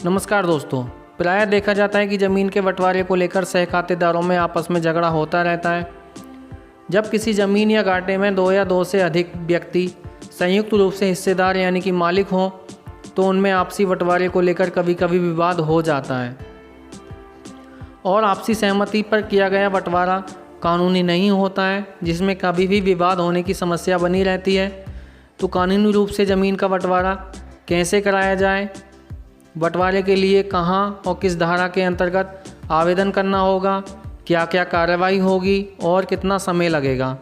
नमस्कार दोस्तों। प्रायः देखा जाता है कि ज़मीन के बंटवारे को लेकर सहखातेदारों में आपस में झगड़ा होता रहता है। जब किसी ज़मीन या घाटे में दो या दो से अधिक व्यक्ति संयुक्त रूप से हिस्सेदार यानी कि मालिक हों तो उनमें आपसी बंटवारे को लेकर कभी कभी विवाद हो जाता है और आपसी सहमति पर किया गया बंटवारा कानूनी नहीं होता है, जिसमें कभी भी विवाद होने की समस्या बनी रहती है। तो कानूनी रूप से ज़मीन का बंटवारा कैसे कराया जाए, बंटवारे के लिए कहां और किस धारा के अंतर्गत आवेदन करना होगा, क्या क्या कार्रवाई होगी और कितना समय लगेगा,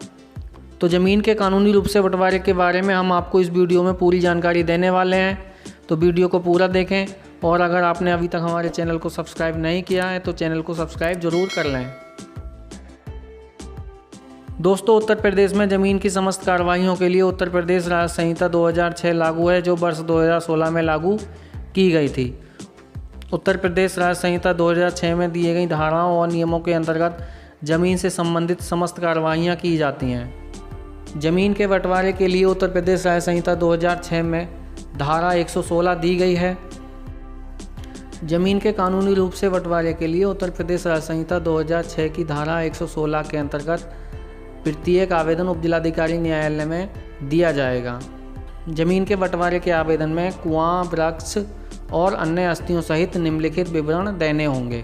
तो ज़मीन के कानूनी रूप से बंटवारे के बारे में हम आपको इस वीडियो में पूरी जानकारी देने वाले हैं। तो वीडियो को पूरा देखें और अगर आपने अभी तक हमारे चैनल को सब्सक्राइब नहीं किया है तो चैनल को सब्सक्राइब ज़रूर कर लें। दोस्तों, उत्तर प्रदेश में ज़मीन की समस्त कार्रवाइयों के लिए उत्तर प्रदेश राज्य संहिता 2006 लागू है, जो वर्ष 2016 में लागू की गई थी। उत्तर प्रदेश राज्य संहिता 2006 में दिए गई धाराओं और नियमों के अंतर्गत ज़मीन से संबंधित समस्त कार्रवाइयाँ की जाती हैं। ज़मीन के बंटवारे के लिए उत्तर प्रदेश राज्य संहिता 2006 में धारा 116 दी गई है। ज़मीन के कानूनी रूप से बंटवारे के लिए उत्तर प्रदेश राज्य संहिता 2006 की धारा 116 के अंतर्गत प्रत्येक आवेदन उपजिलाधिकारी न्यायालय में दिया जाएगा। ज़मीन के बंटवारे के आवेदन में कुआं, वृक्ष और अन्य अस्थियों सहित निम्नलिखित विवरण देने होंगे।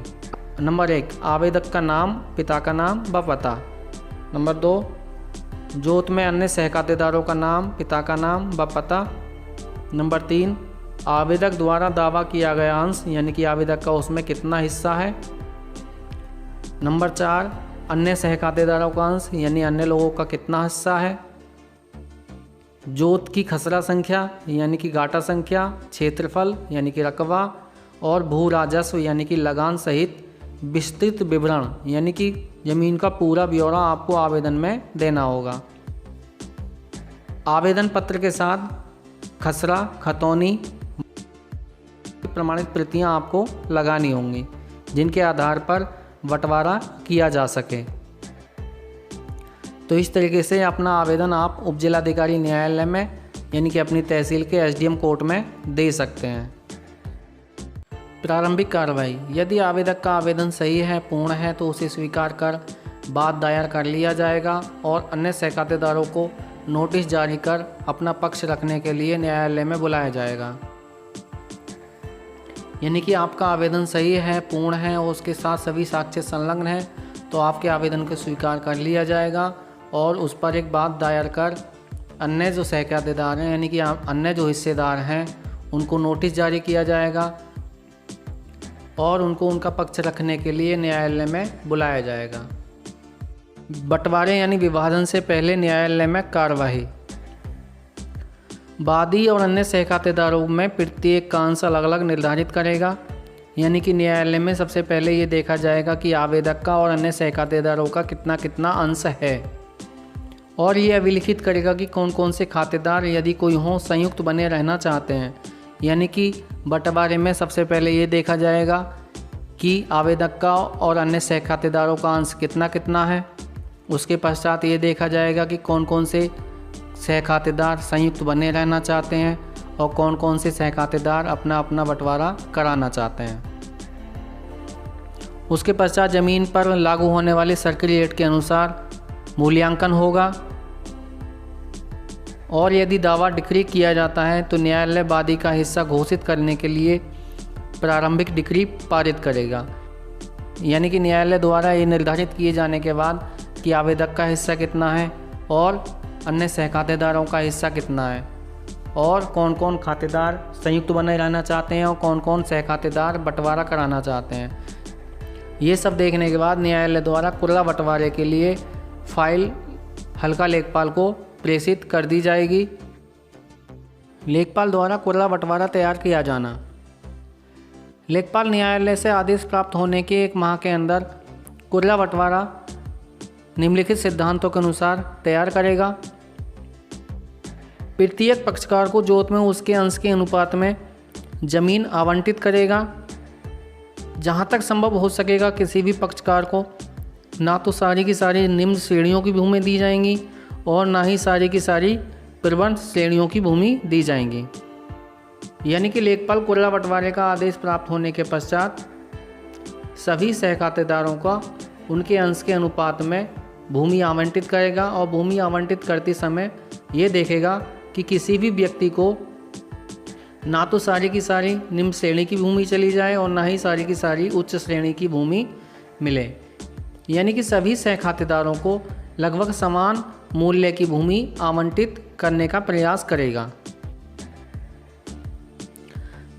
नंबर 1, आवेदक का नाम, पिता का नाम व पता। नंबर 2, जोत में अन्य सहखातेदारों का नाम, पिता का नाम व पता। नंबर 3, आवेदक द्वारा दावा किया गया अंश यानी कि आवेदक का उसमें कितना हिस्सा है। नंबर 4, अन्य सहखातेदारों का अंश यानी अन्य लोगों का कितना हिस्सा है। जोत की खसरा संख्या यानी कि गाटा संख्या, क्षेत्रफल यानी कि रकबा और भू राजस्व यानी कि लगान सहित विस्तृत विवरण यानी कि ज़मीन का पूरा ब्यौरा आपको आवेदन में देना होगा। आवेदन पत्र के साथ खसरा, खतौनी प्रमाणित प्रतियां आपको लगानी होंगी, जिनके आधार पर बंटवारा किया जा सके। तो इस तरीके से अपना आवेदन आप उपजिलाधिकारी न्यायालय में यानी कि अपनी तहसील के एसडीएम कोर्ट में दे सकते हैं। प्रारंभिक कार्रवाई: यदि आवेदक का आवेदन सही है, पूर्ण है, तो उसे स्वीकार कर बात दायर कर लिया जाएगा और अन्य सहखातेदारों को नोटिस जारी कर अपना पक्ष रखने के लिए न्यायालय में बुलाया जाएगा। यानी कि आपका आवेदन सही है, पूर्ण है और उसके साथ सभी साक्ष्य संलग्न हैं, तो आपके आवेदन को स्वीकार कर लिया जाएगा और उस पर एक बात दायर कर अन्य जो सहखातेदार हैं यानी कि अन्य जो हिस्सेदार हैं उनको नोटिस जारी किया जाएगा और उनको उनका पक्ष रखने के लिए न्यायालय में बुलाया जाएगा। बंटवारे यानी विभाजन से पहले न्यायालय में कार्यवाही: वादी और अन्य सहखातेदारों में प्रत्येक का अंश अलग अलग निर्धारित करेगा। यानी कि न्यायालय में सबसे पहले ये देखा जाएगा कि आवेदक का और अन्य सहखातेदारों का कितना कितना अंश है और ये अभिलिखित करेगा कि कौन कौन से खातेदार यदि कोई हों संयुक्त बने रहना चाहते हैं। यानी कि बंटवारे में सबसे पहले ये देखा जाएगा कि आवेदक का और अन्य सहखातेदारों का अंश कितना कितना है। उसके पश्चात ये देखा जाएगा कि कौन कौन से सहखातेदार संयुक्त बने रहना चाहते हैं और कौन कौन से सहखातेदार अपना अपना बंटवारा कराना चाहते हैं। उसके पश्चात ज़मीन पर लागू होने वाले सर्किल रेट के अनुसार मूल्यांकन होगा और यदि दावा डिक्री किया जाता है तो न्यायालय वादी का हिस्सा घोषित करने के लिए प्रारंभिक डिक्री पारित करेगा। यानी कि न्यायालय द्वारा ये निर्धारित किए जाने के बाद कि आवेदक का हिस्सा कितना है और अन्य सहखातेदारों का हिस्सा कितना है और कौन कौन खातेदार संयुक्त बने रहना चाहते हैं और कौन कौन सहखातेदार बंटवारा कराना चाहते हैं, ये सब देखने के बाद न्यायालय द्वारा कुर्रा बंटवारे के लिए फाइल हल्का लेखपाल को प्रेषित कर दी जाएगी। लेखपाल द्वारा कुर्रा बंटवारा तैयार किया जाना: लेखपाल न्यायालय से आदेश प्राप्त होने के 1 माह के अंदर कुर्रा बंटवारा निम्नलिखित सिद्धांतों के अनुसार तैयार करेगा। प्रत्येक पक्षकार को जोत में उसके अंश के अनुपात में जमीन आवंटित करेगा। जहाँ तक संभव हो सकेगा किसी भी पक्षकार को ना तो सारी की सारी निम्न श्रेणियों की भूमि दी जाएंगी और ना ही सारी की सारी प्रबंध श्रेणियों की भूमि दी जाएंगी। यानी कि लेखपाल कुर्ला बंटवारे का आदेश प्राप्त होने के पश्चात सभी सहखातेदारों का उनके अंश के अनुपात में भूमि आवंटित करेगा और भूमि आवंटित करते समय ये देखेगा कि किसी भी व्यक्ति को ना तो सारी की सारी निम्न श्रेणी की भूमि चली जाए और ना ही सारी की सारी उच्च श्रेणी की भूमि मिले। यानी कि सभी सहखातेदारों को लगभग समान मूल्य की भूमि आवंटित करने का प्रयास करेगा।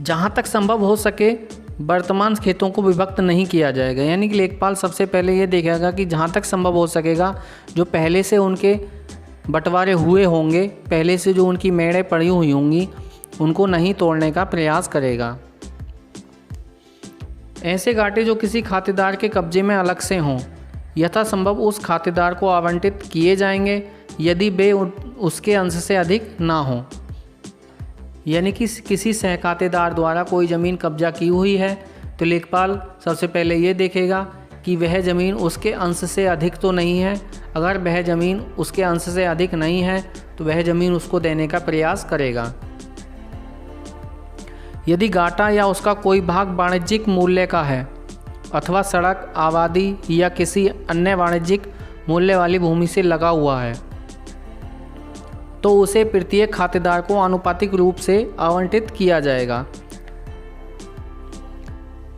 जहाँ तक संभव हो सके वर्तमान खेतों को विभक्त नहीं किया जाएगा। यानी कि लेखपाल सबसे पहले ये देखेगा कि जहाँ तक संभव हो सकेगा जो पहले से उनके बंटवारे हुए होंगे, पहले से जो उनकी मेड़ें पड़ी हुई होंगी, उनको नहीं तोड़ने का प्रयास करेगा। ऐसे गाटे जो किसी खातेदार के कब्जे में अलग से हों यथासंभव उस खातेदार को आवंटित किए जाएंगे यदि वे उसके अंश से अधिक ना हों। यानी कि किसी सहखातेदार द्वारा कोई ज़मीन कब्जा की हुई है तो लेखपाल सबसे पहले ये देखेगा कि वह ज़मीन उसके अंश से अधिक तो नहीं है। अगर वह ज़मीन उसके अंश से अधिक नहीं है तो वह ज़मीन उसको देने का प्रयास करेगा। यदि गाटा या उसका कोई भाग वाणिज्यिक मूल्य का है अथवा सड़क, आबादी या किसी अन्य वाणिज्यिक मूल्य वाली भूमि से लगा हुआ है तो उसे प्रत्येक खातेदार को आनुपातिक रूप से आवंटित किया जाएगा।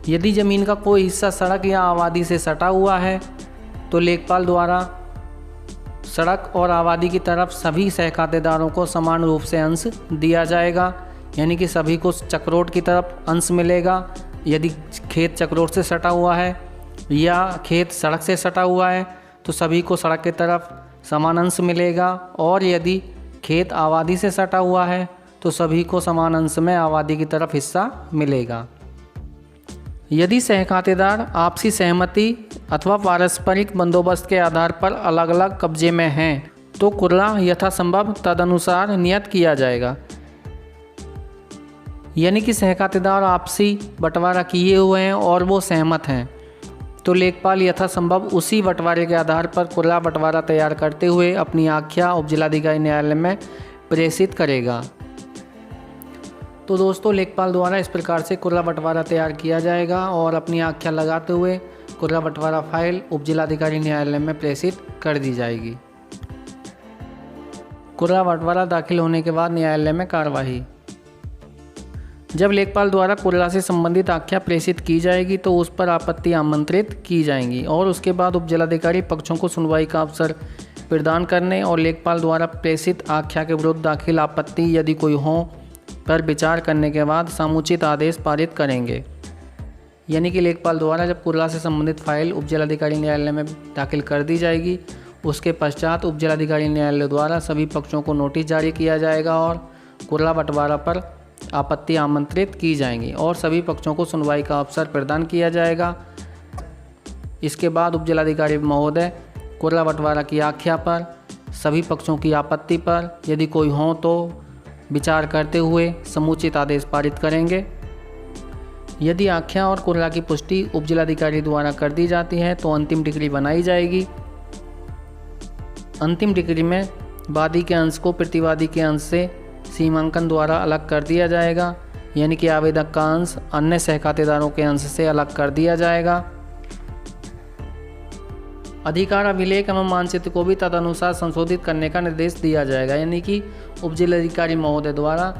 यदि ज़मीन का कोई हिस्सा सड़क या आबादी से सटा हुआ है तो लेखपाल द्वारा सड़क और आबादी की तरफ सभी सहखातेदारों को समान रूप से अंश दिया जाएगा। यानी कि सभी को चक्रोट की तरफ अंश मिलेगा। यदि खेत चक्रोट से सटा हुआ है या खेत सड़क से सटा हुआ है तो सभी को सड़क की तरफ समान अंश मिलेगा, और यदि खेत आबादी से सटा हुआ है तो सभी को समान अंश में आबादी की तरफ हिस्सा मिलेगा। यदि सहखातेदार आपसी सहमति अथवा पारस्परिक बंदोबस्त के आधार पर अलग अलग कब्जे में हैं तो कुर्ला यथासंभव तदनुसार नियत किया जाएगा। यानी कि सहखातेदार आपसी बंटवारा किए हुए हैं और वो सहमत हैं तो लेखपाल यथासंभव उसी बंटवारे के आधार पर कुर्ला बंटवारा तैयार करते हुए अपनी आख्या उपजिलाधिकारी न्यायालय में प्रेषित करेगा। तो दोस्तों लेखपाल द्वारा इस प्रकार से कुर्ला बंटवारा तैयार किया जाएगा और अपनी आख्या लगाते हुए कुर्ला बंटवारा फाइल उपजिलाधिकारी न्यायालय में प्रेषित कर दी जाएगी। कुर्ला बंटवारा दाखिल होने के बाद न्यायालय में कार्यवाही। जब लेखपाल द्वारा कुर्ला से संबंधित आख्या प्रेषित की जाएगी तो उस पर आपत्ति आमंत्रित की जाएंगी और उसके बाद उपजिलाधिकारी पक्षों को सुनवाई का अवसर प्रदान करने और लेखपाल द्वारा प्रेषित आख्या के विरुद्ध दाखिल आपत्ति यदि कोई हो पर विचार करने के बाद समुचित आदेश पारित करेंगे। यानी कि लेखपाल द्वारा जब कुर्ला से संबंधित फाइल उपजिलाधिकारी न्यायालय में दाखिल कर दी जाएगी उसके पश्चात उपजिलाधिकारी न्यायालय द्वारा सभी पक्षों को नोटिस जारी किया जाएगा और कुर्ला बंटवारा पर आपत्ति आमंत्रित की जाएंगी और सभी पक्षों को सुनवाई का अवसर प्रदान किया जाएगा। इसके बाद उपजिलाधिकारी महोदय कुर्ला बंटवारा की आख्या पर सभी पक्षों की आपत्ति पर यदि कोई हो तो विचार करते हुए समुचित आदेश पारित करेंगे। यदि आख्या और कुर्ला की पुष्टि उपजिलाधिकारी द्वारा कर दी जाती है तो अंतिम डिक्री बनाई जाएगी। अंतिम डिक्री में वादी के अंश को प्रतिवादी के अंश से सीमांकन द्वारा अलग कर दिया जाएगा। यानी कि आवेदक का अंश अन्य सहखातेदारों के अंश से अलग कर दिया जाएगा। अधिकार अभिलेख एवं मानचित्र को भी तदनुसार संशोधित करने का निर्देश दिया जाएगा। यानी कि उपजिलाधिकारी महोदय द्वारा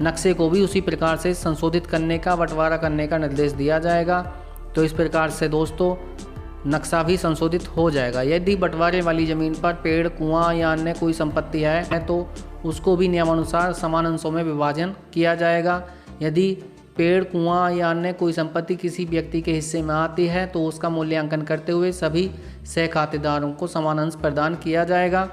नक्शे को भी उसी प्रकार से संशोधित करने का, बंटवारा करने का निर्देश दिया जाएगा। तो इस प्रकार से दोस्तों नक्शा भी संशोधित हो जाएगा। यदि बंटवारे वाली ज़मीन पर पेड़, कुआं या अन्य कोई संपत्ति है तो उसको भी नियमानुसार समान अंशों में विभाजन किया जाएगा। यदि पेड़, कुआं या अन्य कोई संपत्ति किसी व्यक्ति के हिस्से में आती है तो उसका मूल्यांकन करते हुए सभी सहखातेदारों को समान अंश प्रदान किया जाएगा।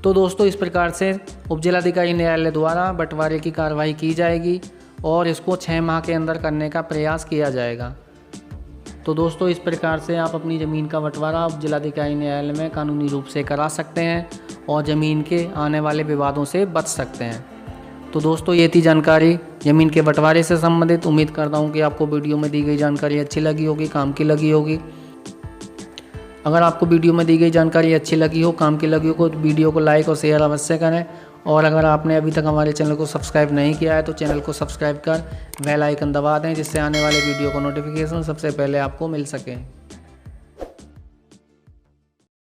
तो दोस्तों इस प्रकार से उपजिलाधिकारी न्यायालय द्वारा बंटवारे की कार्रवाई की जाएगी और इसको 6 माह के अंदर करने का प्रयास किया जाएगा। तो दोस्तों इस प्रकार से आप अपनी ज़मीन का बंटवारा उपजिलाधिकारी न्यायालय में कानूनी रूप से करा सकते हैं और ज़मीन के आने वाले विवादों से बच सकते हैं। तो दोस्तों ये थी जानकारी ज़मीन के बंटवारे से संबंधित। उम्मीद करता हूँ कि आपको वीडियो में दी गई जानकारी अच्छी लगी होगी, काम की लगी होगी। अगर आपको वीडियो में दी गई जानकारी अच्छी लगी हो, काम की लगी हो तो वीडियो को लाइक और शेयर अवश्य करें और अगर आपने अभी तक हमारे चैनल को सब्सक्राइब नहीं किया है तो चैनल को सब्सक्राइब कर बेल आइकन दबा दें, जिससे आने वाले वीडियो को नोटिफिकेशन सबसे पहले आपको मिल सके।